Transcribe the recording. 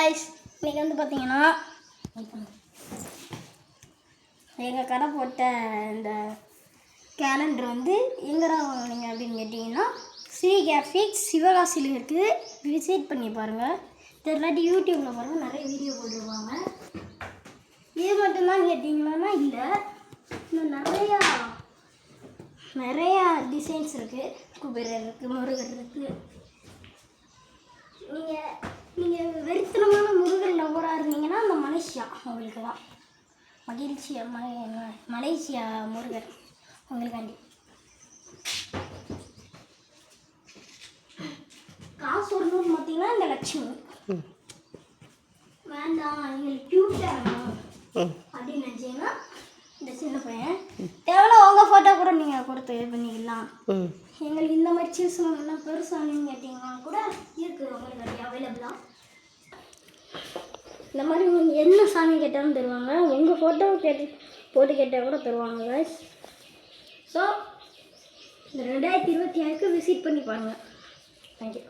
guys, இன்னைக்கு வந்து பார்த்தீங்கன்னா எங்கள் கடை போட்ட இந்த கேலண்டர் வந்து எங்கடா வாங்கினீங்க அப்படின்னு கேட்டிங்கன்னா ஸ்ரீ கிராஃபிக்ஸ் சிவகாசியில் இருக்குது. விசிட் பண்ணி பாருங்கள். இல்லாட்டி யூடியூப்பில் பாருங்கள், நிறைய வீடியோ போட்டுருவாங்க. இது மட்டும்தான் கேட்டிங்கன்னா இல்லை, இன்னும் நிறையா டிசைன்ஸ் இருக்குது. குபேரர் இருக்குது, முருகர் இருக்குது. நீங்கள் வெறித்தனமான முருகன் லவராக இருந்தீங்கன்னா அந்த மலேசியா உங்களுக்கு தான். மலேசியா முருகர் உங்களுக்காண்டி. காசு வரணும்னு பார்த்தீங்கன்னா இந்த லட்சுமி வேண்டாம், எங்களுக்கு க்யூட்டாக வேணும் அப்படின்னு நினச்சிங்கன்னா இந்த சின்ன பையன் எவ்வளோ உங்கள் ஃபோட்டோ கூட நீங்கள் கொடுத்து இது பண்ணிக்கலாம். எங்களுக்கு இந்த மாதிரி சின்ன பெருசானு கேட்டிங்கன்னா கூட இருக்குது உங்களுக்கு அவைலபிளாக. இந்த மாதிரி நீங்கள் என்ன சாமி கேட்டாலும் தருவாங்க. உங்கள் ஃபோட்டோ போட்டு கேட்டால் கூட தருவாங்க guys. ஸோ இந்த 2026க்கு விசிட் பண்ணி பாருங்கள். தேங்க்யூ.